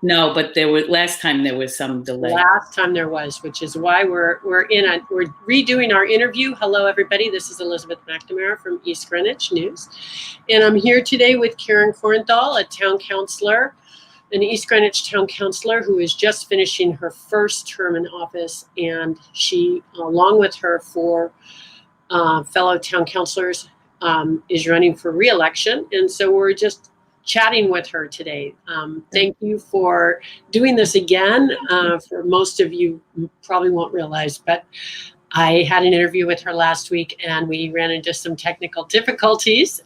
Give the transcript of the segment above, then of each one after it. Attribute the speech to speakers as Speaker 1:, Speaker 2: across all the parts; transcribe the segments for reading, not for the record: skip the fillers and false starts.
Speaker 1: No, but last time there was some delay.
Speaker 2: Last time there was, which is why we're redoing our interview. Hello, everybody. This is Elizabeth McNamara from East Greenwich News, and I'm here today with Caryn Corenthal, a town councilor, an East Greenwich town councilor who is just finishing her first term in office, and she, along with her four fellow town councilors, is running for re-election, and so we're just chatting with her today. Thank you for doing this again. For most of you probably won't realize, but I had an interview with her last week and we ran into some technical difficulties.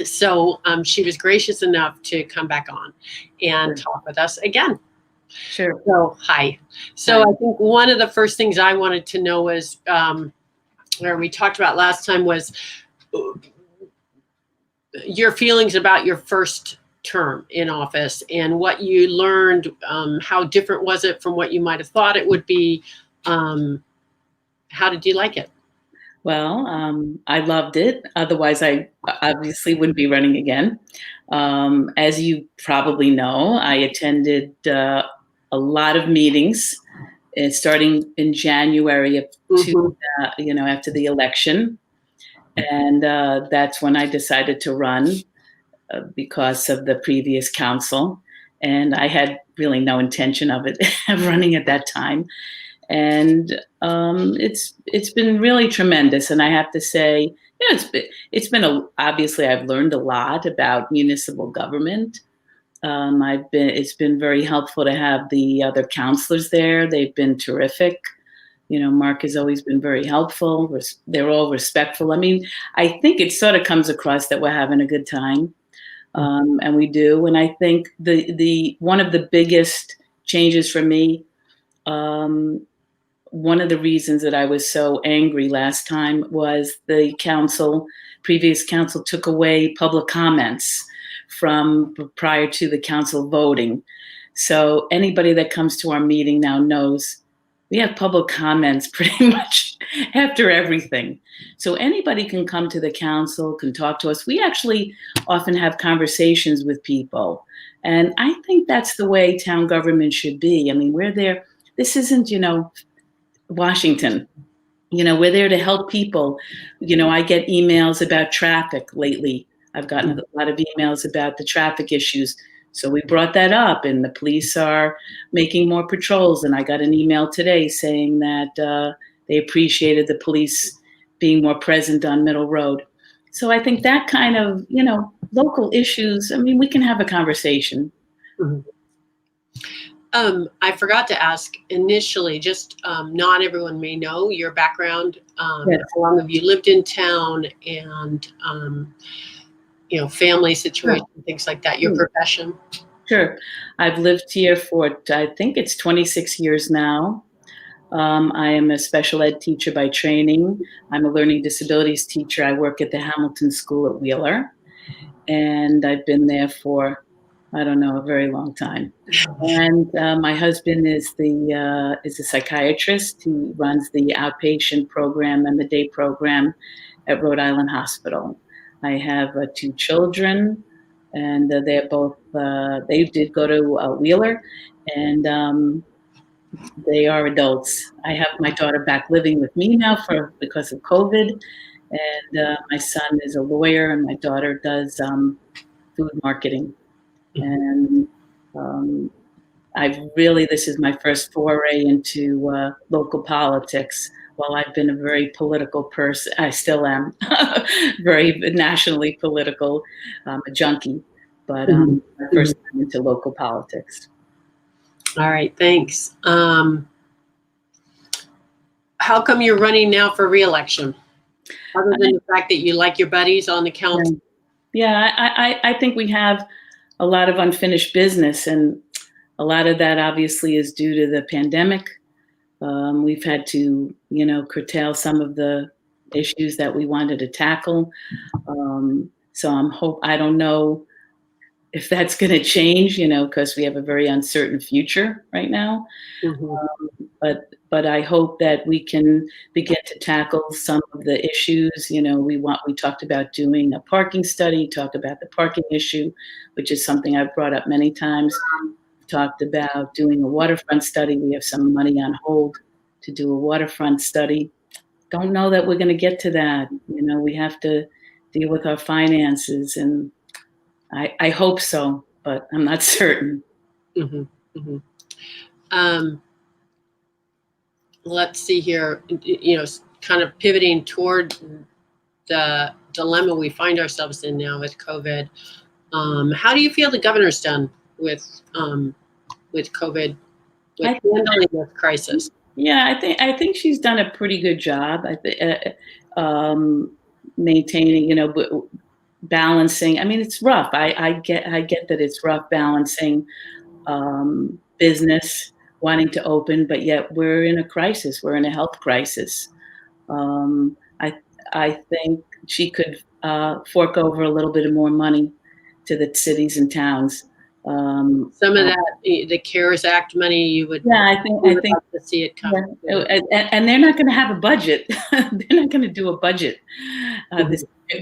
Speaker 2: So she was gracious enough to come back on and talk with us again.
Speaker 1: Sure.
Speaker 2: So, hi. So I think one of the first things I wanted to know was, where we talked about last time, was your feelings about your first term in office and what you learned. How different was it from what you might have thought it would be? How did you like it?
Speaker 1: Well, I loved it. Otherwise, I obviously wouldn't be running again. As you probably know, I attended a lot of meetings, starting in January of after the election. And that's when I decided to run because of the previous council. And I had really no intention of running at that time. And it's been really tremendous. And I have to say, obviously I've learned a lot about municipal government. It's been very helpful to have the other councilors there. They've been terrific. Mark has always been very helpful. They're all respectful. I mean, I think it sort of comes across that we're having a good time, and we do. And I think the one of the biggest changes for me, one of the reasons that I was so angry last time was the previous council took away public comments from prior to the council voting. So anybody that comes to our meeting now knows we have public comments pretty much after everything. So anybody can come to the council, can talk to us. We actually often have conversations with people. And I think that's the way town government should be. I mean, we're there. This isn't, Washington. We're there to help people. I get emails about traffic lately. I've gotten a lot of emails about the traffic issues. So we brought that up, and the police are making more patrols. And I got an email today saying that they appreciated the police being more present on Middle Road. So I think that kind of, local issues, I mean, we can have a conversation.
Speaker 2: Mm-hmm. I forgot to ask initially, just not everyone may know your background.
Speaker 1: Yes.
Speaker 2: How long have you lived in town, and family situation, things like that, your profession?
Speaker 1: Sure. I've lived here for, I think it's 26 years now. I am a special ed teacher by training. I'm a learning disabilities teacher. I work at the Hamilton School at Wheeler, and I've been there for, I don't know, a very long time. And my husband is a psychiatrist. He runs the outpatient program and the day program at Rhode Island Hospital. I have 2 children, and they're both, they did go to Wheeler, and they are adults. I have my daughter back living with me now because of COVID, and my son is a lawyer, and my daughter does food marketing. And this is my first foray into local politics. While I've been a very political person, I still am very nationally political, a junkie, but my first time into local politics.
Speaker 2: All right, thanks. How come you're running now for re-election? Other than the fact that you like your buddies on the council?
Speaker 1: Yeah, I think we have a lot of unfinished business, and a lot of that obviously is due to the pandemic. We've had to, curtail some of the issues that we wanted to tackle. So I don't know if that's going to change, because we have a very uncertain future right now. Mm-hmm. But I hope that we can begin to tackle some of the issues. We talked about doing a parking study, talk about the parking issue, which is something I've brought up many times. talked about doing a waterfront study. We have some money on hold to do a waterfront study. Don't know that we're going to get to that. We have to deal with our finances, and I hope so, but I'm not certain.
Speaker 2: Mm-hmm. Mm-hmm. Let's see here, kind of pivoting toward the dilemma we find ourselves in now with COVID. How do you feel the governor's done with COVID, with handling this crisis?
Speaker 1: Yeah, I think she's done a pretty good job. Maintaining, balancing. I mean, it's rough. I get that it's rough balancing business wanting to open, but yet we're in a crisis. We're in a health crisis. I think she could fork over a little bit more money to the cities and towns.
Speaker 2: Some of that, the CARES Act money, you would.
Speaker 1: Yeah, I think
Speaker 2: love to see it come.
Speaker 1: Yeah. And they're not going to have a budget. They're not going to do a budget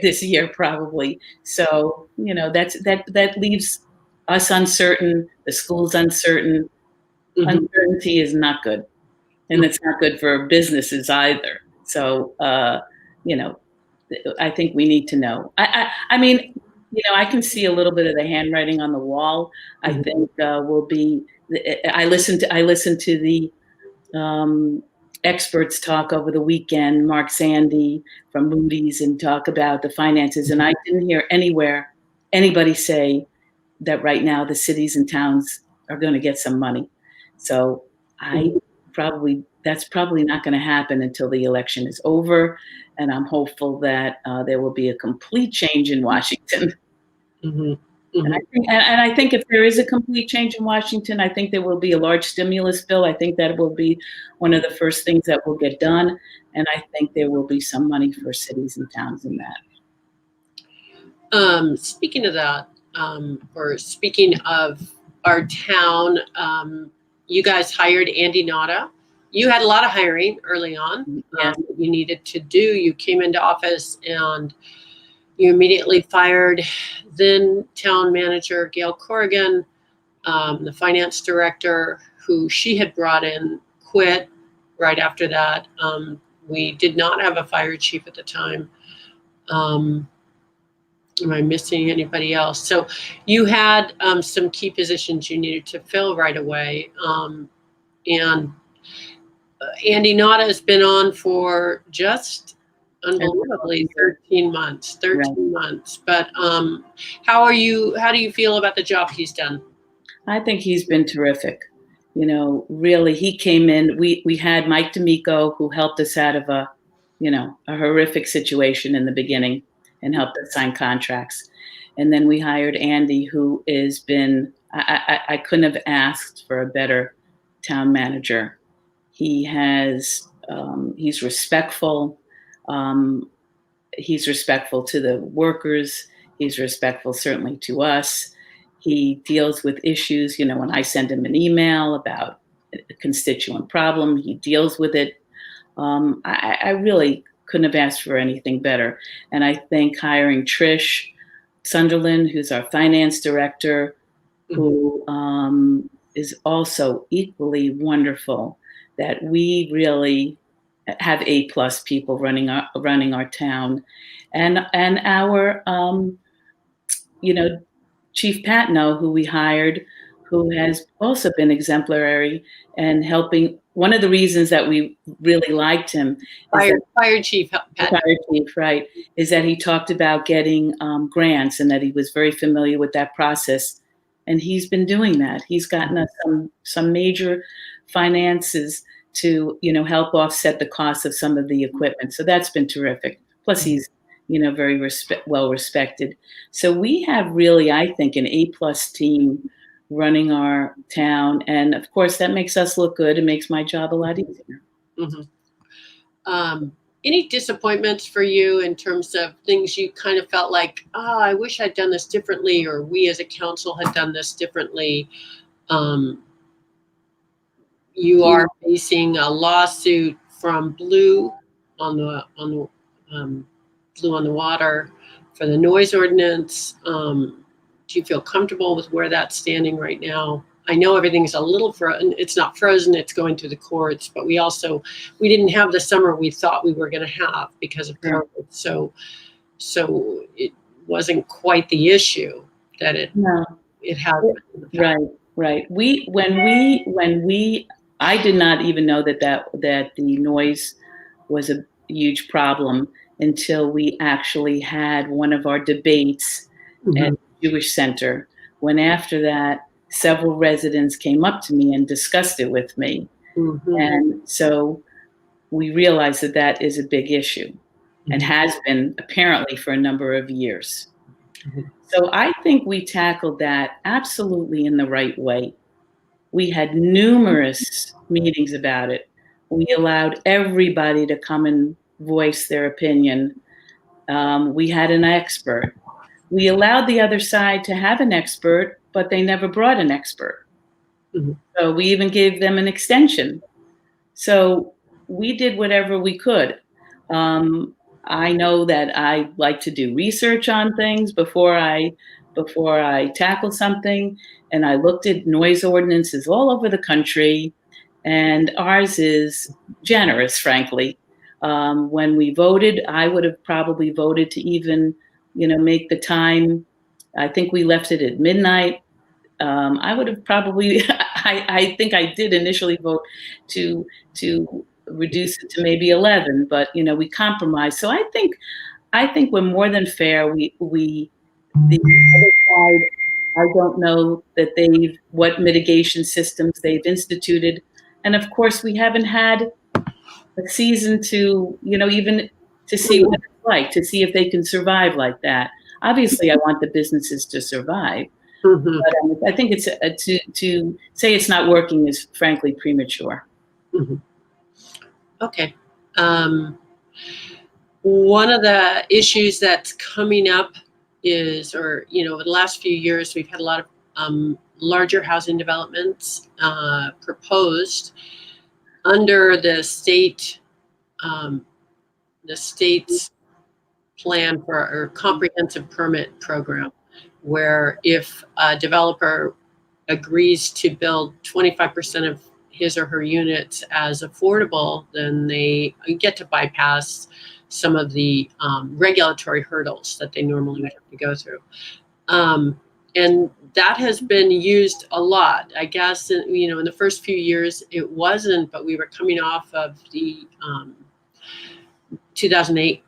Speaker 1: this year probably. So that leaves us uncertain. The school's uncertain. Mm-hmm. Uncertainty is not good, and it's not good for businesses either. So I think we need to know. I mean, I can see a little bit of the handwriting on the wall. I think will be. I listened to the experts talk over the weekend, Mark Sandy from Moody's, and talk about the finances. And I didn't hear anywhere anybody say that right now the cities and towns are going to get some money. So that's probably not going to happen until the election is over. And I'm hopeful that there will be a complete change in Washington. Mm-hmm. Mm-hmm. And I think if there is a complete change in Washington, I think there will be a large stimulus bill. I think that will be one of the first things that will get done. And I think there will be some money for cities and towns in that.
Speaker 2: Speaking of that, or speaking of our town, you guys hired Andy Nada. You had a lot of hiring early on. That you needed to do. You came into office and you immediately fired then town manager Gail Corrigan, the finance director who she had brought in quit right after that. We did not have a fire chief at the time. Am I missing anybody else? So you had some key positions you needed to fill right away. And Andy Nada has been on for just unbelievably 13 months. But how do you feel about the job he's done?
Speaker 1: I think he's been terrific. Really, he came in. We had Mike D'Amico, who helped us out of a horrific situation in the beginning and helped us sign contracts. And then we hired Andy, who has been, I couldn't have asked for a better town manager. He's respectful. He's respectful to the workers. He's respectful certainly to us. He deals with issues. When I send him an email about a constituent problem, he deals with it. I really couldn't have asked for anything better. And I think hiring Trish Sunderland, who's our finance director, who is also equally wonderful, that we really have A+ people running our town, and our Chief Patno, who we hired, who has also been exemplary and helping. One of the reasons that we really liked him,
Speaker 2: Fire Chief Patno.
Speaker 1: Fire Chief, right, is that he talked about getting grants and that he was very familiar with that process, and he's been doing that. He's gotten us some major finances to help offset the cost of some of the equipment. So that's been terrific. Plus he's very well respected. So we have really, I think, an A+ team running our town, and of course that makes us look good. It makes my job a lot easier.
Speaker 2: Mm-hmm. Any disappointments for you in terms of things you kind of felt like, I wish I'd done this differently, or we as a council had done this differently? You are facing a lawsuit from Blue on the Blue on the Water for the noise ordinance. Do you feel comfortable with where that's standing right now? I know everything's a little frozen. It's not frozen. It's going through the courts, but we didn't have the summer we thought we were going to have because of COVID. So it wasn't quite the issue that it has been.
Speaker 1: Right. I did not even know that the noise was a huge problem until we actually had one of our debates at the Jewish Center. When after that, several residents came up to me and discussed it with me. And so we realized that is a big issue and has been apparently for a number of years. So I think we tackled that absolutely in the right way. We had numerous meetings about it. We allowed everybody to come and voice their opinion. We had an expert. We allowed the other side to have an expert, but they never brought an expert. So we even gave them an extension. So we did whatever we could. I know that I like to do research on things before I tackle something, and I looked at noise ordinances all over the country, and ours is generous, frankly. When we voted, I would have probably voted to even, make the time. I think we left it at midnight. I would have probably. I think I did initially vote to reduce it to maybe 11, but we compromised. So I think we're more than fair. The other side, I don't know that what mitigation systems they've instituted, and of course we haven't had a season to even to see what it's like, to see if they can survive like that. Obviously, I want the businesses to survive. But I think it's to say it's not working is frankly premature.
Speaker 2: Okay. One of the issues that's coming up is, over the last few years, we've had a lot of larger housing developments proposed under the state's plan for our comprehensive permit program, where if a developer agrees to build 25% of his or her units as affordable, then they get to bypass some of the regulatory hurdles that they normally would have to go through. And that has been used a lot. I guess, in the first few years it wasn't, but we were coming off of the 2008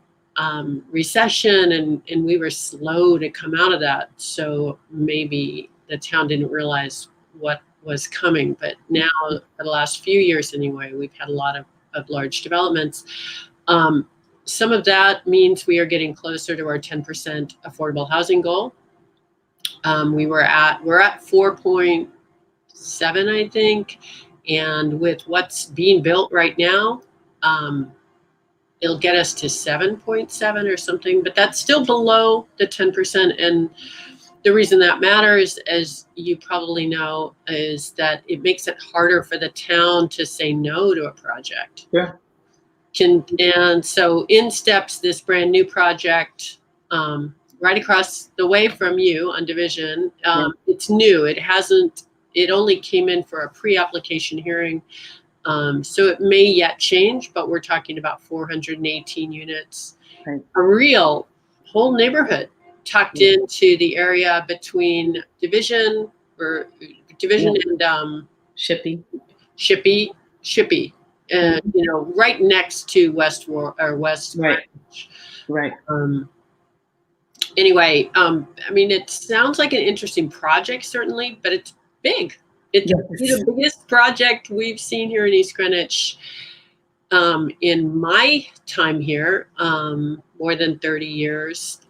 Speaker 2: recession, and we were slow to come out of that. So maybe the town didn't realize what was coming. But now, for the last few years anyway, we've had a lot of large developments. Some of that means we are getting closer to our 10% affordable housing goal. We're at 4.7, I think, and with what's being built right now, it'll get us to 7.7 or something, but that's still below the 10%. And the reason that matters, as you probably know, is that it makes it harder for the town to say no to a project.
Speaker 1: Yeah.
Speaker 2: And so in steps this brand new project right across the way from you on Division. It's new. It only came in for a pre-application hearing. So it may yet change, but we're talking about 418 units,
Speaker 1: right.
Speaker 2: A real whole neighborhood tucked into the area between Division and Shippey, and right next to West
Speaker 1: right.
Speaker 2: Greenwich.
Speaker 1: Right.
Speaker 2: Anyway, I mean, it sounds like an interesting project, certainly, but it's big. It's the biggest project we've seen here in East Greenwich in my time here, more than 30 years.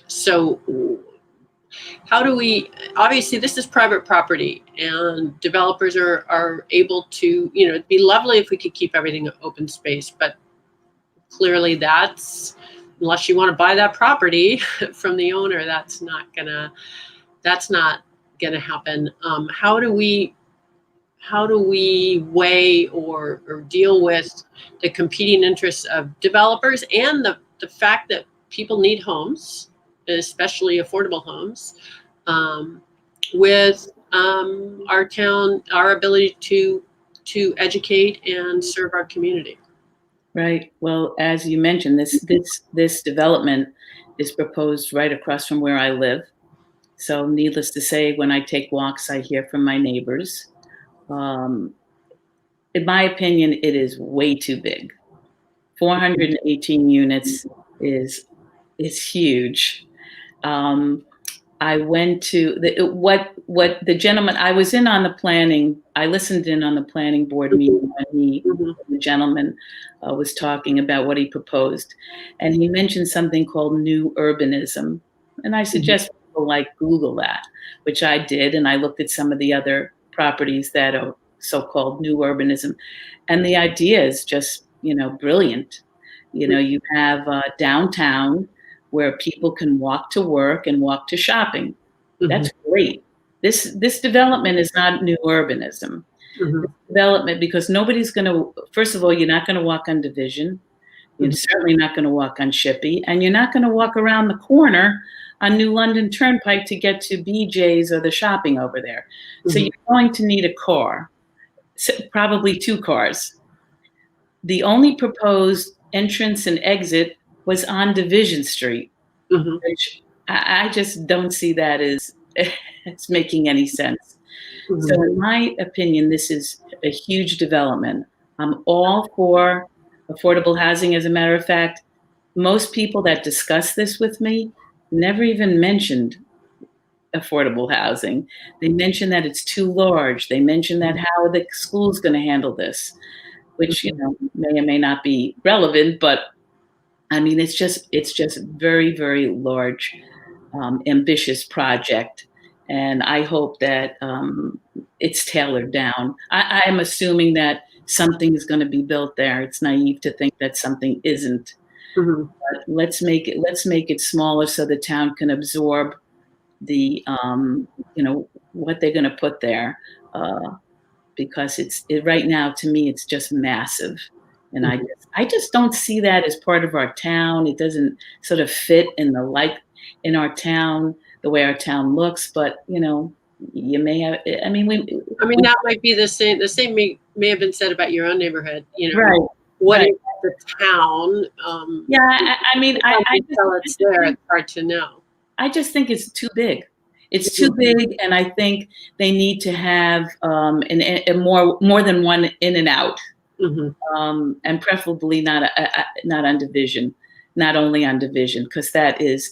Speaker 2: So how do we, obviously this is private property, and developers are able to, it'd be lovely if we could keep everything open space, but clearly that's, unless you want to buy that property from the owner, that's not gonna happen. How do we weigh or deal with the competing interests of developers and the fact that people need homes, especially affordable homes, with our town, our ability to educate and serve our community.
Speaker 1: Right. Well, as you mentioned, this development is proposed right across from where I live. So, needless to say, when I take walks, I hear from my neighbors. Um, in my opinion, it is way too big. 418 units is huge. Um, I went to what the gentleman I was in on the planning. I listened in on the planning board meeting when
Speaker 2: Mhm.
Speaker 1: the gentleman was talking about what he proposed, and he mentioned something called new urbanism, and I suggest people like Google that, which I did, and I looked at some of the other properties that are so-called new urbanism, and the idea is just brilliant. You have downtown where people can walk to work and walk to shopping.
Speaker 2: Mhm.
Speaker 1: That's great. This development is not new urbanism.
Speaker 2: Mhm.
Speaker 1: This development, because nobody's going to. First of all, you're not going to walk on Division. You're
Speaker 2: Mhm.
Speaker 1: certainly not going to walk on Shippey, and you're not going to walk around the corner on New London Turnpike to get to BJ's or the shopping over there. So
Speaker 2: Mhm.
Speaker 1: you're going to need a car, probably two cars. The only proposed entrance and exit was on Division Street,
Speaker 2: Mhm.
Speaker 1: which I just don't see that as it's making any sense. So,
Speaker 2: Mhm.
Speaker 1: in my opinion, this is a huge development. I'm all for affordable housing. As a matter of fact, most people that discuss this with me never even mentioned affordable housing. They mention that it's too large. They mention that how the school's going to handle this, which may or may not be relevant, but I mean, it's just very, very large, ambitious project, and I hope that it's tailored down. I'm assuming that something is going to be built there. It's naive to think that something isn't.
Speaker 2: Mhm.
Speaker 1: But let's make it smaller so the town can absorb the what they're going to put there. Uh, because right now to me it's just massive, and I
Speaker 2: Mhm.
Speaker 1: just I just don't see that as part of our town. It doesn't sort of fit in our town, the way our town looks. But you may have. I mean,
Speaker 2: I mean,
Speaker 1: we
Speaker 2: that might be the same. The same may have been said about your own neighborhood.
Speaker 1: right,
Speaker 2: What
Speaker 1: right.
Speaker 2: is the town?
Speaker 1: Yeah, I mean,
Speaker 2: Until it's there, it's hard to know.
Speaker 1: I just think it's too big. It's too big, and I think they need to have a more than one in and out.
Speaker 2: Mhm.
Speaker 1: And preferably not on Division, not only on Division, because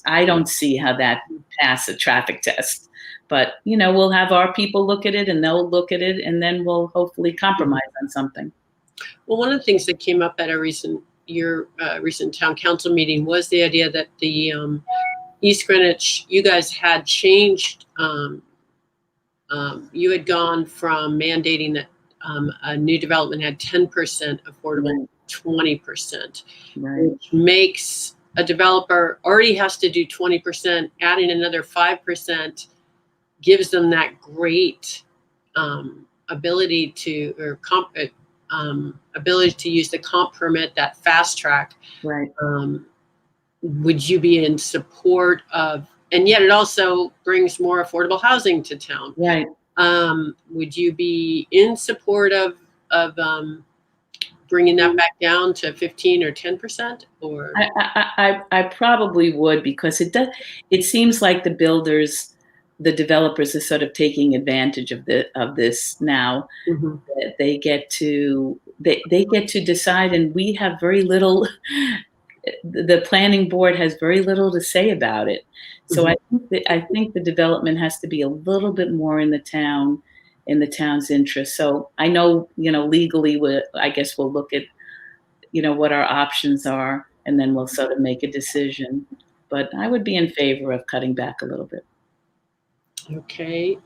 Speaker 1: I don't see how that pass a traffic test. But we'll have our people look at it, and they'll look at it, and then we'll hopefully compromise on something.
Speaker 2: Well, one of the things that came up at your recent town council meeting was the idea that the East Greenwich, you guys had changed. You had gone from mandating that a new development had 10% affordable,
Speaker 1: Right,
Speaker 2: 20%,
Speaker 1: right,
Speaker 2: which makes a developer already has to do 20%. Adding another 5% gives them that great ability to ability to use the comp permit, that fast track.
Speaker 1: right.
Speaker 2: Would you be in support of? And yet, it also brings more affordable housing to town.
Speaker 1: Right.
Speaker 2: Would you be in support of bringing that back down to 15 or 10%? Or
Speaker 1: I probably would, because it seems like the developers are sort of taking advantage of this now.
Speaker 2: Mhm.
Speaker 1: That they get to decide, and we have very little. The planning board has very little to say about it. So
Speaker 2: Mhm.
Speaker 1: I think the development has to be a little bit more in the town's interest. So I know, legally, I guess we'll look at, what our options are, and then we'll sort of make a decision. But I would be in favor of cutting back a little bit.
Speaker 2: Okay.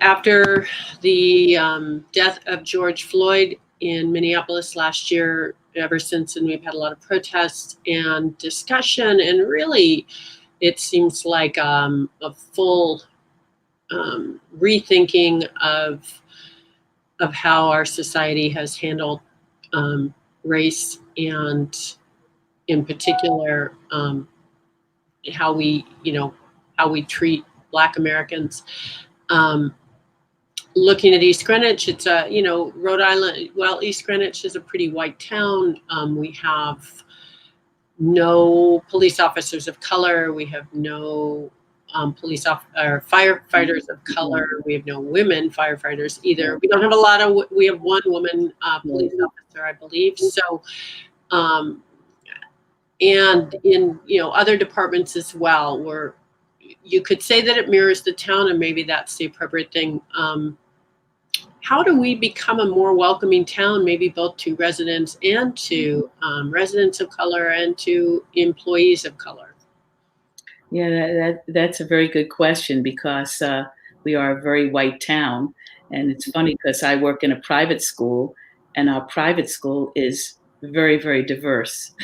Speaker 2: After the death of George Floyd in Minneapolis last year, ever since, and we've had a lot of protests and discussion, and really, it seems like a full rethinking of how our society has handled race, and in particular how we treat Black Americans. Looking at East Greenwich, it's a, Rhode Island, well, East Greenwich is a pretty white town. We have no police officers of color. We have no firefighters of color. We have no women firefighters either. We don't have we have one woman police officer, I believe. So, and in, other departments as well, where you could say that it mirrors the town, and maybe that's the appropriate thing. How do we become a more welcoming town, maybe both to residents and to residents of color and to employees of color?
Speaker 1: Yeah, that's a very good question, because we are a very white town. And it's funny because I work in a private school, and our private school is very, very diverse.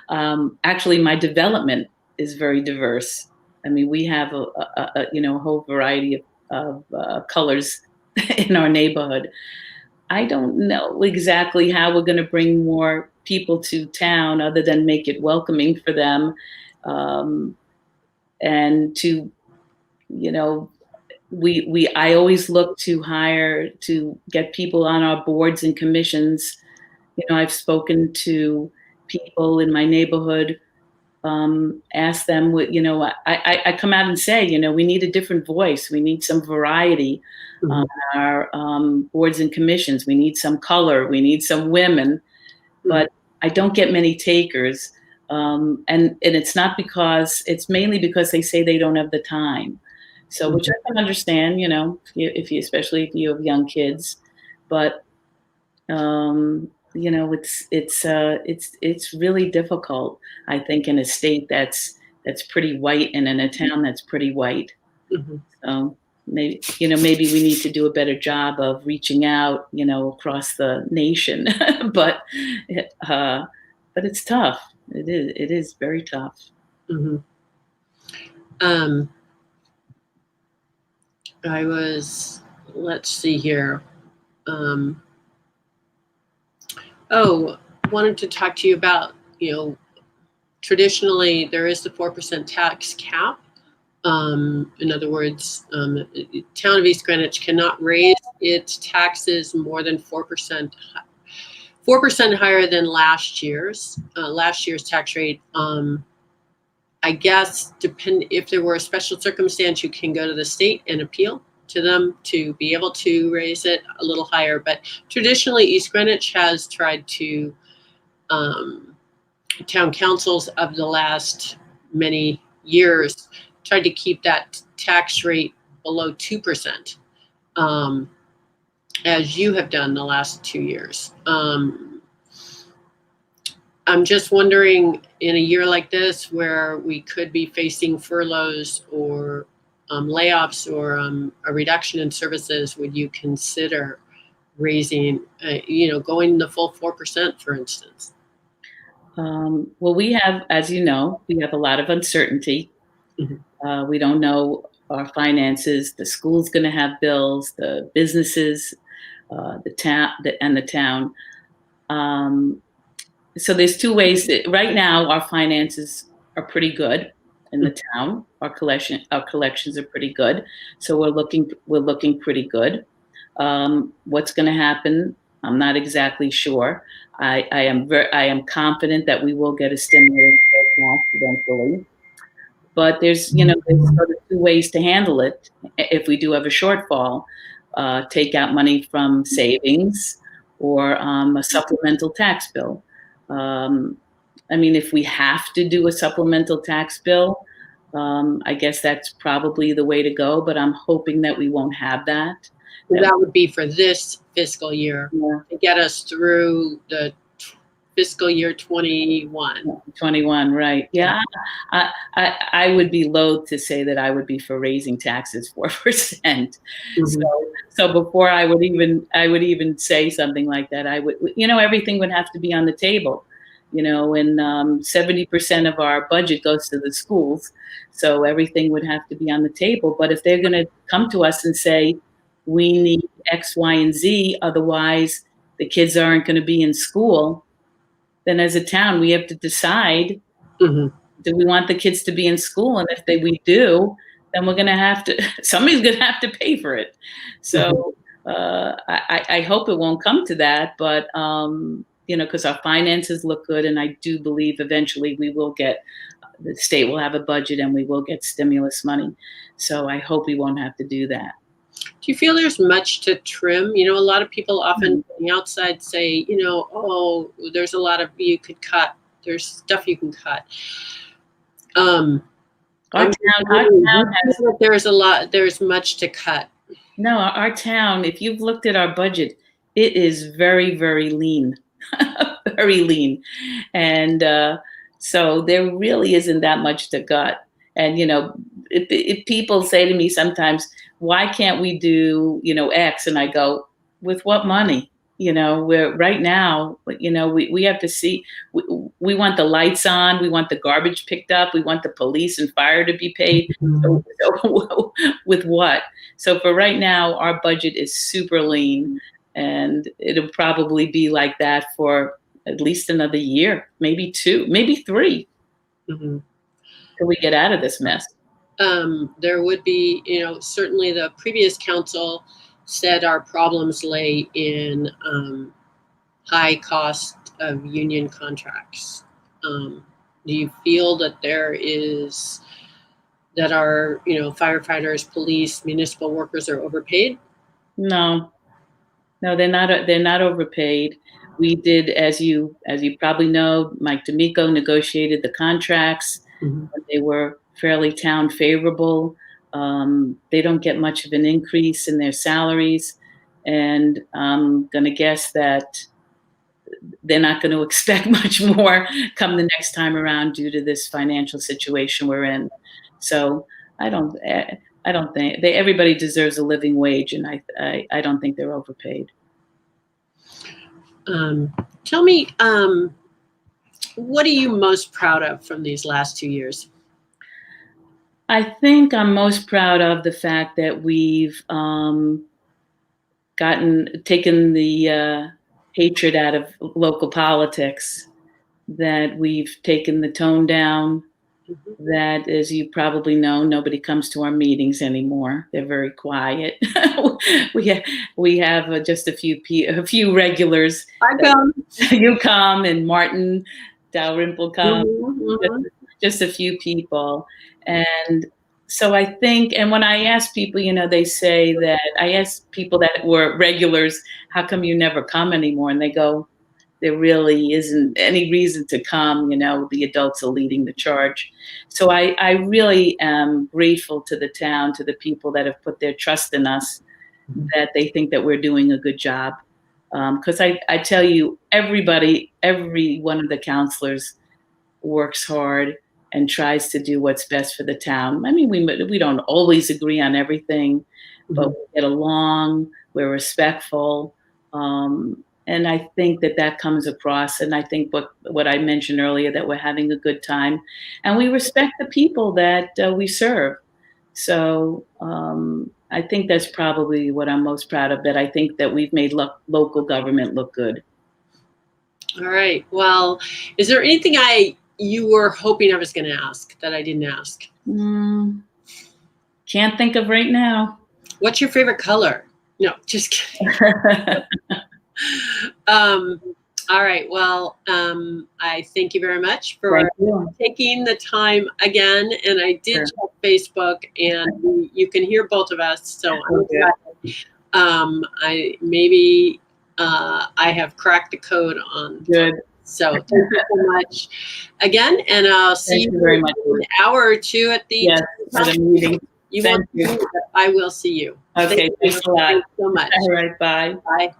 Speaker 1: Actually, my development is very diverse. I mean, we have a whole variety of colors in our neighborhood. I don't know exactly how we're going to bring more people to town other than make it welcoming for them. And to, I always look to get people on our boards and commissions. I've spoken to people in my neighborhood, ask them, I come out and say, we need a different voice. We need some variety on our boards and commissions. We need some color. We need some women. But I don't get many takers. And it's not because, it's mainly because they say they don't have the time. So, which I can understand, especially if you have young kids, but, it's really difficult, I think, in a state that's pretty white, and in a town that's pretty white. So maybe we need to do a better job of reaching out, across the nation, but it's tough. It is very tough.
Speaker 2: Let's see here. Wanted to talk to you about, traditionally there is the 4% tax cap. In other words, the town of East Greenwich cannot raise its taxes more than 4% higher than last year's tax rate. I guess if there were a special circumstance, you can go to the state and appeal to them to be able to raise it a little higher. But traditionally, East Greenwich has tried to, town councils of the last many years tried to keep that tax rate below 2%, as you have done the last 2 years. I'm just wondering, in a year like this, where we could be facing furloughs or layoffs or a reduction in services, would you consider raising, going the full 4%, for instance?
Speaker 1: Well, we have, as you know, we have a lot of uncertainty. We don't know our finances. The school's going to have bills, the businesses, the town. So there's two ways that right now our finances are pretty good in the town. Our collections are pretty good. So we're looking pretty good. What's going to happen? I'm not exactly sure. I am confident that we will get a stimulus eventually. But there's sort of two ways to handle it. If we do have a shortfall, take out money from savings or a supplemental tax bill. I mean, if we have to do a supplemental tax bill, I guess that's probably the way to go, but I'm hoping that we won't have that.
Speaker 2: That would be for this fiscal year, to get us through the fiscal year 21.
Speaker 1: 21, right. Yeah, I would be loath to say that I would be for raising taxes 4%. So before I would even say something like that, I would, everything would have to be on the table, and 70% of our budget goes to the schools. So everything would have to be on the table. But if they're going to come to us and say, we need X, Y, and Z, otherwise the kids aren't going to be in school, then as a town, we have to decide, do we want the kids to be in school? And if we do, then we're going to have to, somebody's going to have to pay for it. So I hope it won't come to that, but, because our finances look good. And I do believe eventually the state will have a budget and we will get stimulus money. So I hope we won't have to do that.
Speaker 2: Do you feel there's much to trim? A lot of people often on the outside say, oh, there's a lot of, you could cut. There's stuff you can cut. Our town has, there's much to cut.
Speaker 1: No, our town, if you've looked at our budget, it is very, very lean, very lean. And so there really isn't that much to cut. And, if people say to me sometimes, why can't we do, X? And I go, with what money? We're right now, we have to see, we want the lights on, we want the garbage picked up, we want the police and fire to be paid. So with what? So for right now, our budget is super lean, and it'll probably be like that for at least another year, maybe 2, maybe 3, till we get out of this mess.
Speaker 2: There would be, certainly the previous council said our problems lay in high cost of union contracts. Do you feel that that our, firefighters, police, municipal workers are overpaid?
Speaker 1: No, they're not overpaid. We did, as you probably know, Mike D'Amico negotiated the contracts. They were fairly town favorable. They don't get much of an increase in their salaries. And I'm going to guess that they're not going to expect much more come the next time around due to this financial situation we're in. So I don't think everybody deserves a living wage, and I don't think they're overpaid.
Speaker 2: Tell me, what are you most proud of from these last 2 years?
Speaker 1: I think I'm most proud of the fact that we've taken the hatred out of local politics, that we've taken the tone down, that, as you probably know, nobody comes to our meetings anymore. They're very quiet. we have just a few regulars.
Speaker 2: I come.
Speaker 1: You come, and Martin Dalrymple come. Just a few people. And so I think, and when I ask people, they say that, I ask people that were regulars, how come you never come anymore? And they go, there really isn't any reason to come. The adults are leading the charge. So I really am grateful to the town, to the people that have put their trust in us, that they think that we're doing a good job. Because I tell you, every one of the councilors works hard and tries to do what's best for the town. I mean, we don't always agree on everything, but we get along, we're respectful. And I think that comes across. And I think what I mentioned earlier, that we're having a good time and we respect the people that we serve. So I think that's probably what I'm most proud of, that I think that we've made local government look good.
Speaker 2: All right. Well, is there anything you were hoping I was going to ask that I didn't ask?
Speaker 1: Can't think of right now.
Speaker 2: What's your favorite color? No, just kidding. All right. Well, I thank you very much for taking the time again. And I did check Facebook, and you can hear both of us. So I'm excited. I have cracked the code on.
Speaker 1: Good.
Speaker 2: So thank you so much again, and I'll see you
Speaker 1: very much.
Speaker 2: in an hour or two at the
Speaker 1: meeting.
Speaker 2: You won't see me, but I will see you.
Speaker 1: Okay, thanks a lot.
Speaker 2: Thanks so much.
Speaker 1: All right, bye.
Speaker 2: Bye.